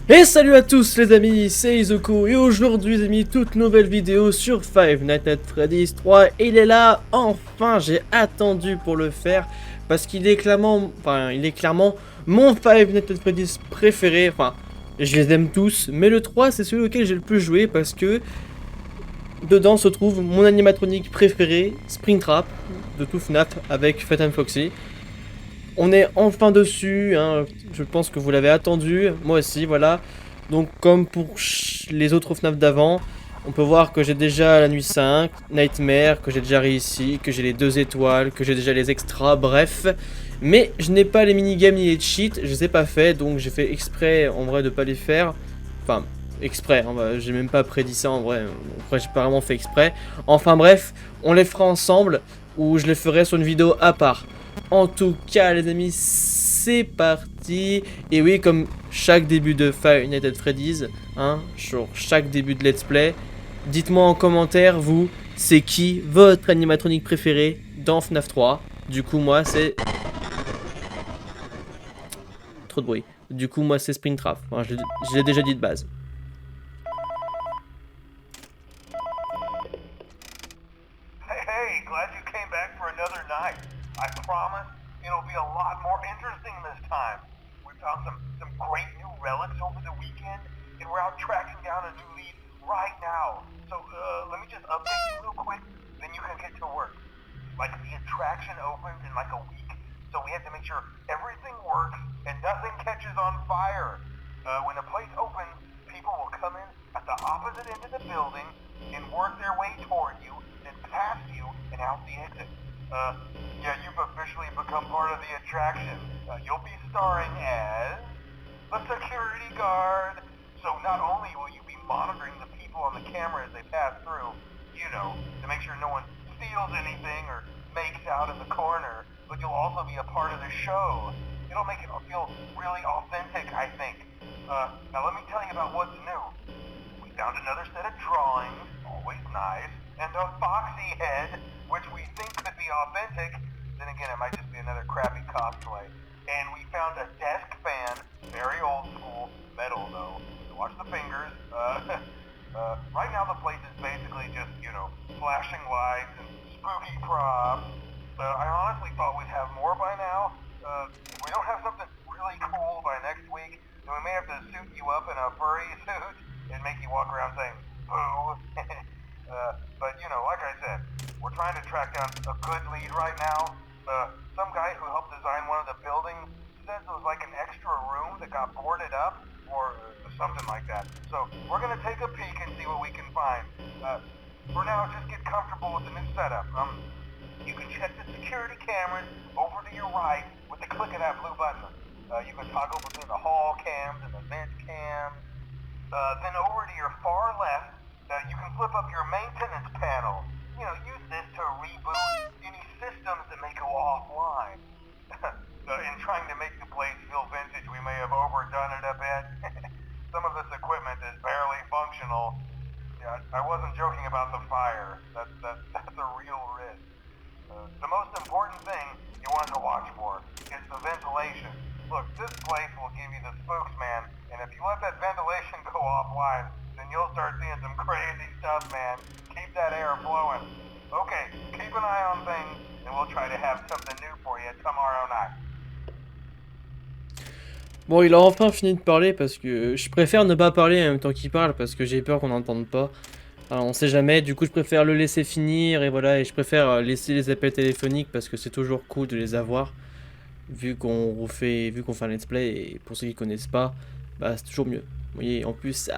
Et salut à tous les amis, c'est Izuku et aujourd'hui les amis, toute nouvelle vidéo sur Five Nights at Freddy's 3. Il est là, enfin j'ai attendu pour le faire parce qu'il est clairement, mon Five Nights at Freddy's préféré. Enfin, je les aime tous, mais le 3 c'est celui auquel j'ai le plus joué parce que dedans se trouve mon animatronique préféré, Springtrap, de tout FNAF avec Fat and Foxy. On est enfin dessus, hein. Je pense que vous l'avez attendu, moi aussi, voilà. Donc comme pour les autres FNAF d'avant, on peut voir que j'ai déjà la nuit 5, Nightmare, que j'ai déjà réussi, que j'ai les 2 étoiles, que j'ai déjà les extras, bref. Mais je n'ai pas les minigames ni les cheats, je les ai pas fait, donc j'ai fait exprès en vrai de pas les faire. Enfin, exprès, hein, j'ai même pas prédit ça en vrai, après j'ai pas vraiment fait exprès. Enfin bref, on les fera ensemble, ou je les ferai sur une vidéo à part. En tout cas les amis, c'est parti. Et oui, comme chaque début de Five Nights at Freddy's, hein, sur chaque début de let's play, dites-moi en commentaire, vous, c'est qui votre animatronique préféré dans FNAF 3. Du coup moi c'est... Trop de bruit. Du coup moi c'est Springtrap, enfin, je l'ai déjà dit de base. Hey, glad you came back for another night. I promise it'll be a lot more interesting this time. We found some great new relics over the weekend, and we're out tracking down a new lead right now. So, let me just update you real quick, then you can get to work. Like, the attraction opens in like a week, so we have to make sure everything works and nothing catches on fire. When the place opens, people will come in at the opposite end of the building and work their way toward you, then past you, and out the exit. Yeah, you've officially become part of the attraction. You'll be starring as the security guard. So not only will you be monitoring the people on the camera as they pass through, you know, to make sure no one steals anything or makes out in the corner, but you'll also be a part of the show. It'll make it feel really authentic, I think. Now let me tell you about what's new. We found another set of drawings, always nice, and a foxy head, which we think could be authentic. Then again, it might just be another crappy cosplay. And we found a desk fan, very old school, metal though. So watch the fingers. Right now the place is basically just, you know, flashing lights and spooky props. I honestly thought we'd have more by now. If we don't have something really cool by next week, then we may have to suit you up in a furry suit and make you walk around saying, boo. But, you know, like I said, we're trying to track down a good lead right now. Some guy who helped design one of the buildings says it was like an extra room that got boarded up, or something like that. So, we're gonna take a peek and see what we can find. For now, just get comfortable with the new setup. You can check the security cameras over to your right with the click of that blue button. You can toggle between the hall cams and the vent cams. Then over to your far left, you can flip up your maintenance panel. You know, use this to reboot any systems that may go offline. In trying to make the place feel vintage, we may have overdone it a bit. Some of this equipment is barely functional. Yeah, I wasn't joking about the fire. That's a real risk. The most important thing you want to watch for is the ventilation. Look, this place will give you the spokesman, and if you let that ventilation go offline, then you'll start seeing some crazy stuff, man. Keep that air flowing. Okay, keep an eye on things, and we'll try to have something new for you tomorrow night. Bon, il a enfin fini de parler parce que je préfère ne pas parler en même temps qu'il parle parce que j'ai peur qu'on n'entende pas. Alors, on sait jamais, du coup je préfère le laisser finir et voilà, et je préfère laisser les appels téléphoniques parce que c'est toujours cool de les avoir. Vu qu'on fait un let's play, et pour ceux qui connaissent pas, bah c'est toujours mieux. Vous voyez, en plus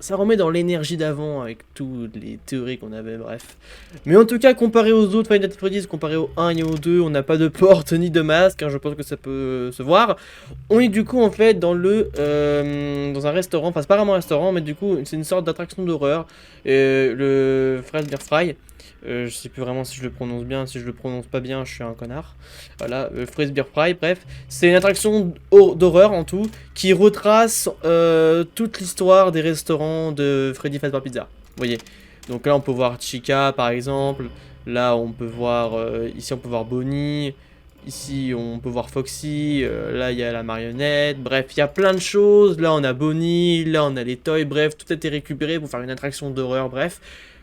ça remet dans l'énergie d'avant avec toutes les théories qu'on avait, bref. Mais en tout cas, comparé aux autres Five Nights at Freddy's, comparé au 1 et au 2, on n'a pas de porte ni de masque, hein, je pense que ça peut se voir. On est du coup en fait dans dans un restaurant, enfin c'est pas vraiment un restaurant, mais du coup c'est une sorte d'attraction d'horreur, le Fred's Beer Fry. Je sais plus vraiment si je le prononce bien, si je le prononce pas bien, je suis un connard. Voilà, Fred's Beer Fry, bref. C'est une attraction d'horreur en tout, qui retrace toute l'histoire des restaurants de Freddy Fazbear Pizza. Vous voyez. Donc là on peut voir Chica par exemple, là on peut voir, ici on peut voir Bonnie, Ici, on peut voir Foxy, là, il y a la marionnette, bref, il y a plein de choses. Là, on a Bonnie, là, on a les toys, bref, tout a été récupéré pour faire une attraction d'horreur, bref.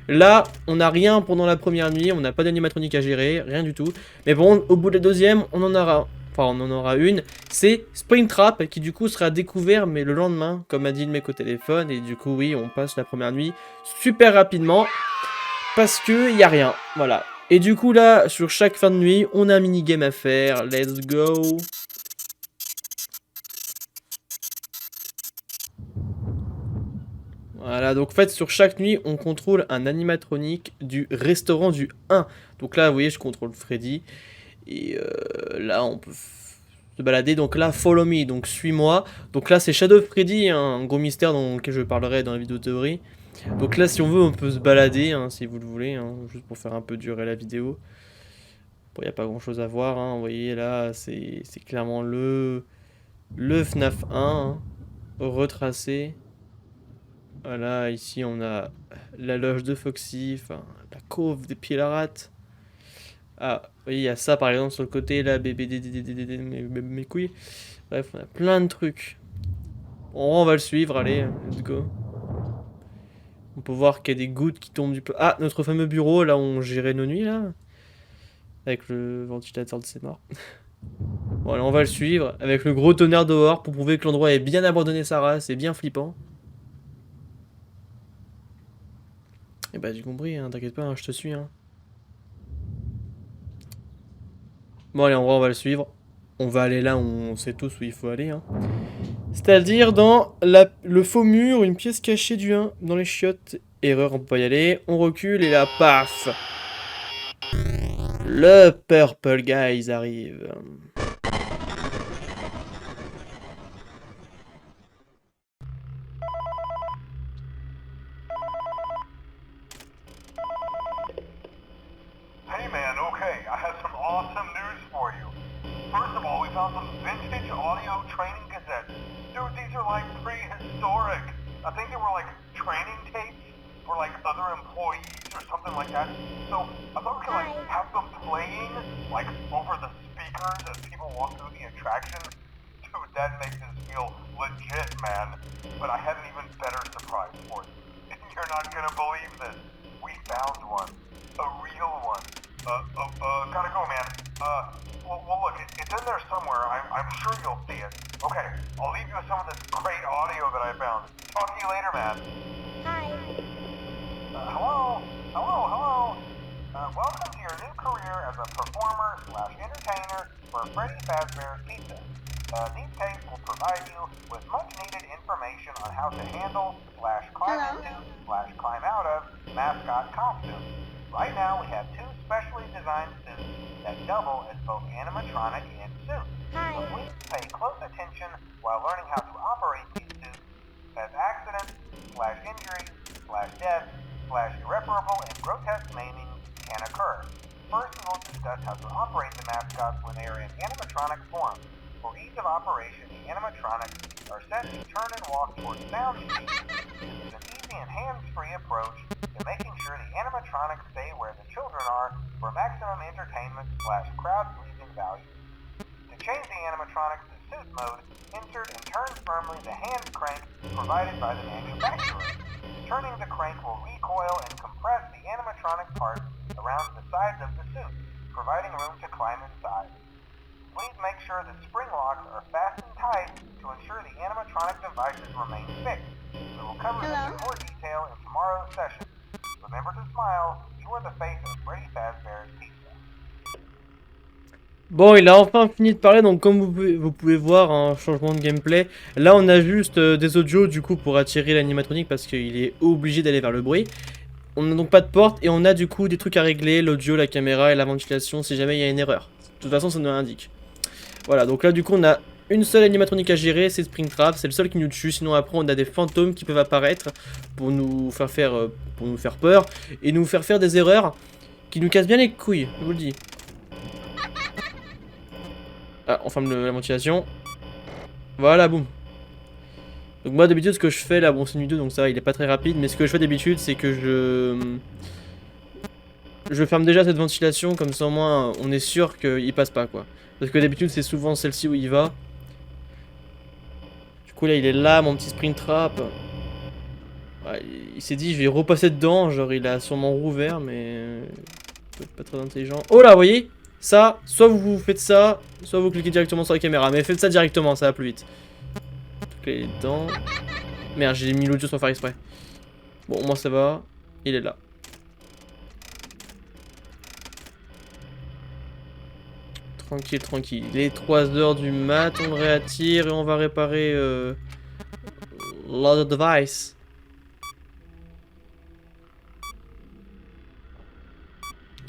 Là, on n'a rien pendant la première nuit, on n'a pas d'animatronique à gérer, rien du tout. Mais bon, au bout de la deuxième, on en aura... Enfin, on en aura une. C'est Springtrap, qui du coup sera découvert, mais le lendemain, comme a dit le mec au téléphone. Et du coup, oui, on passe la première nuit super rapidement. Parce que y a rien, voilà. Et du coup là, sur chaque fin de nuit, on a un minigame à faire. Let's go. Voilà, donc en fait, sur chaque nuit, on contrôle un animatronique du restaurant du 1. Donc là, vous voyez, je contrôle Freddy. Et là, on peut se balader. Donc là, follow me, donc suis-moi. Donc là, c'est Shadow Freddy, hein, un gros mystère dont lequel je parlerai dans la vidéo théorie. Donc là, si on veut, on peut se balader, hein, si vous le voulez, hein, juste pour faire un peu durer la vidéo. Bon, il n'y a pas grand chose à voir, hein, vous voyez là, c'est clairement le FNAF 1, hein, retracé. Voilà, ici on a la loge de Foxy, enfin, la cove des Pillarates. Ah, vous voyez, il y a ça par exemple sur le côté, là, mes couilles. Bref, on a plein de trucs. Bon, on va le suivre, allez, let's go. On peut voir qu'il y a des gouttes qui tombent du... Ah, notre fameux bureau, là où on gérait nos nuits, là. Avec le ventilateur de ses morts. Voilà, on va le suivre, avec le gros tonnerre dehors, pour prouver que l'endroit est bien abandonné sa race, et bien flippant. Et bah j'ai compris, hein, t'inquiète pas, hein, je te suis. Hein. Bon allez, en vrai on va le suivre. On va aller là où on sait tous où il faut aller. Hein. C'est-à-dire dans le faux mur, une pièce cachée du 1, dans les chiottes. Erreur, on peut pas y aller. On recule et là, paf! Le Purple Guys arrive. Hey man, okay, I have some awesome news for you. First of all, we found some vintage audio training cassettes. Dude, these are like prehistoric. I think they were like training tapes for like other employees or something like that. So I thought we could like have them playing like over the speakers as people walk through the attraction. Dude, that makes us feel legit, man. But I had an even better surprise for you. You're not gonna believe this. We found one. A real one. Gotta go, man. Well look, it's in there somewhere. I'm sure you'll see it. Okay, I'll leave you with some of this great audio that I found. Talk to you later, man. Hi. Hello? Welcome to your new career as a performer/entertainer for Freddy Fazbear's Pizza. These tapes will provide you with much-needed information on how to handle/climb into/climb out of mascot costumes. Right now, we have two specially designed suits that double as both animatronic and suit. Hi. So please pay close attention while learning how to operate these suits, as accidents/injury/death/irreparable and grotesque maiming can occur. First, we will discuss how to operate the mascots when they are in animatronic form. For ease of operation, the animatronics are set to turn and walk towards sound sheets. This is an easy and hands-free approach to making sure the animatronics stay where the children are for maximum entertainment/crowd-pleasing value. To change the animatronics to suit mode, insert and turn firmly the hand crank provided by the manufacturer. Turning the crank will recoil and compress the animatronic parts around the sides of the suit, providing room to climb inside. Please make sure the spring locks are fastened tight to ensure the animatronic devices remain fixed. We will cover this in more detail in tomorrow's session. Remember to smile. You are the face of Freddy Fazbear's Pizza. Bon, il a enfin fini de parler, donc comme vous pouvez voir, un changement de gameplay. Là, on a juste des audios, du coup, pour attirer l'animatronique, parce qu'il est obligé d'aller vers le bruit. On n'a donc pas de porte, et on a du coup des trucs à régler, l'audio, la caméra et la ventilation, si jamais il y a une erreur. De toute façon, ça nous l'indique. Voilà, donc là, du coup, on a une seule animatronique à gérer, c'est Springtrap, c'est le seul qui nous tue. Sinon, après, on a des fantômes qui peuvent apparaître pour nous faire peur, et nous faire des erreurs qui nous cassent bien les couilles, je vous le dis. Ah, on ferme la ventilation. Voilà, boum. Donc moi d'habitude ce que je fais là, bon c'est une vidéo donc ça il est pas très rapide, mais ce que je fais d'habitude c'est que je ferme déjà cette ventilation, comme ça au moins on est sûr qu'il passe pas quoi. Parce que d'habitude c'est souvent celle-ci où il va. Du coup là il est là, mon petit Springtrap. Ouais, il s'est dit je vais repasser dedans, genre il a sûrement rouvert mais... pas très intelligent. Oh là, vous voyez? Ça, soit vous faites ça, soit vous cliquez directement sur la caméra. Mais faites ça directement, ça va plus vite. Cliquez dedans. Merde, j'ai mis l'audio sans faire exprès. Bon, au moins ça va. Il est là. Tranquille, tranquille. Il est 3h du mat, on le réattire et on va réparer l'autre device.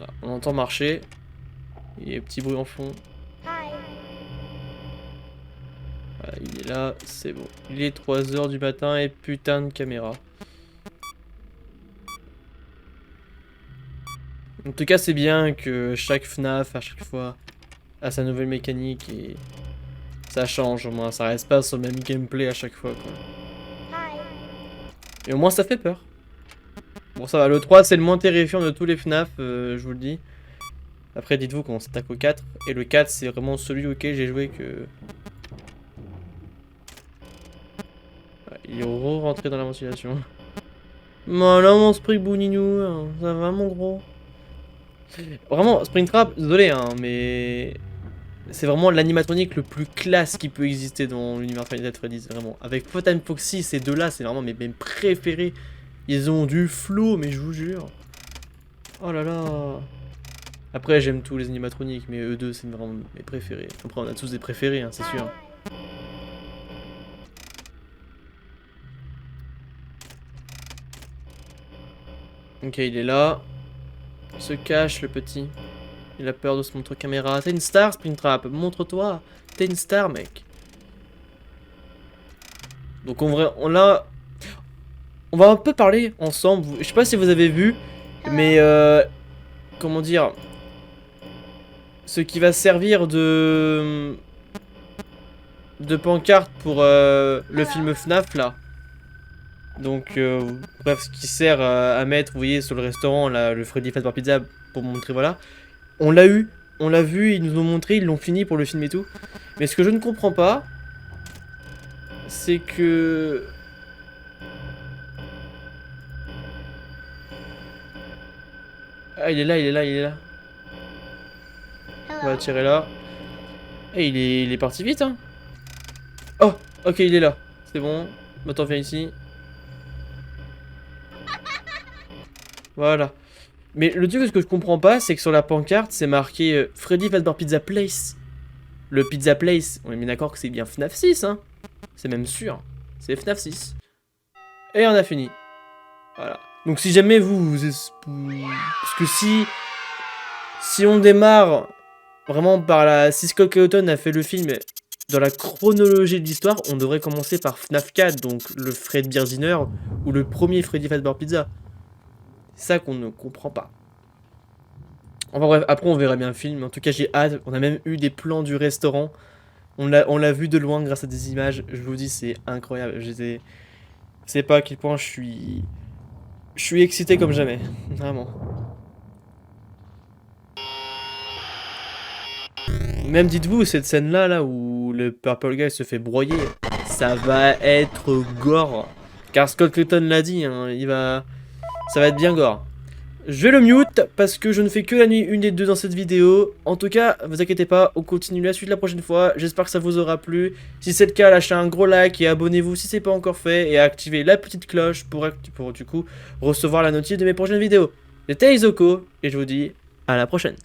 Là, on entend marcher. Il y a un petit bruit en fond. Voilà, il est là, c'est bon. Il est 3h du matin et putain de caméra. En tout cas, c'est bien que chaque FNAF, à chaque fois, a sa nouvelle mécanique et ça change au moins. Ça reste pas sur le même gameplay à chaque fois, quoi. Et au moins, ça fait peur. Bon, ça va. Le 3, c'est le moins terrifiant de tous les FNAF, je vous le dis. Après, dites-vous qu'on s'attaque au 4. Et le 4, c'est vraiment celui auquel j'ai joué que... Il est rentré dans la ventilation. Voilà mon Spring Bouninou, hein. Ça va mon gros. Vraiment, Springtrap, désolé hein, mais... C'est vraiment l'animatronique le plus classe qui peut exister dans l'univers Five Nights at Freddy's, vraiment. Avec Photon Foxy, ces deux-là, c'est vraiment mes préférés. Ils ont du flow, mais je vous jure. Oh là là. Après, j'aime tous les animatroniques, mais eux deux, c'est vraiment mes préférés. Après, on a tous des préférés, hein, c'est sûr. Ok, il est là. Il se cache, le petit. Il a peur de se montrer caméra. T'es une star, Springtrap. Montre-toi. T'es une star, mec. Donc, on va un peu parler ensemble. Je sais pas si vous avez vu, mais comment dire, ce qui va servir de pancarte pour le film FNAF là. Donc bref, ce qui sert à mettre, vous voyez, sur le restaurant là, le Freddy Fazbear Pizza, pour montrer, voilà. On l'a eu, on l'a vu, ils nous ont montré, ils l'ont fini pour le film et tout. Mais ce que je ne comprends pas, c'est que... Ah, il est là, il est là, il est là. On va tirer là. Et il est parti vite, hein. Oh, ok, il est là. C'est bon. Maintenant, viens ici. Voilà. Mais le truc, ce que je comprends pas, c'est que sur la pancarte, c'est marqué Freddy Fazbear Pizza Place. Le Pizza Place, on est bien d'accord que c'est bien FNAF 6, hein. C'est même sûr. C'est FNAF 6. Et on a fini. Voilà. Donc si jamais parce que si on démarre vraiment par la... Si Scott Cawthon a fait le film dans la chronologie de l'histoire, on devrait commencer par FNAF 4, donc le Fred Birdiner, ou le premier Freddy Fazbear Pizza. C'est ça qu'on ne comprend pas. Enfin bref, après on verra bien le film. En tout cas, j'ai hâte. On a même eu des plans du restaurant. On l'a vu de loin grâce à des images. Je vous dis, c'est incroyable. Je sais pas à quel point je suis excité comme jamais. Vraiment. Même dites-vous, cette scène-là, là, où le Purple Guy se fait broyer, ça va être gore. Car Scott Cawthon l'a dit, hein, ça va être bien gore. Je vais le mute parce que je ne fais que la nuit 1 et 2 dans cette vidéo. En tout cas, vous inquiétez pas, on continue la suite la prochaine fois. J'espère que ça vous aura plu. Si c'est le cas, lâchez un gros like et abonnez-vous si c'est pas encore fait. Et activez la petite cloche pour du coup recevoir la notice de mes prochaines vidéos. C'était Isoko et je vous dis à la prochaine.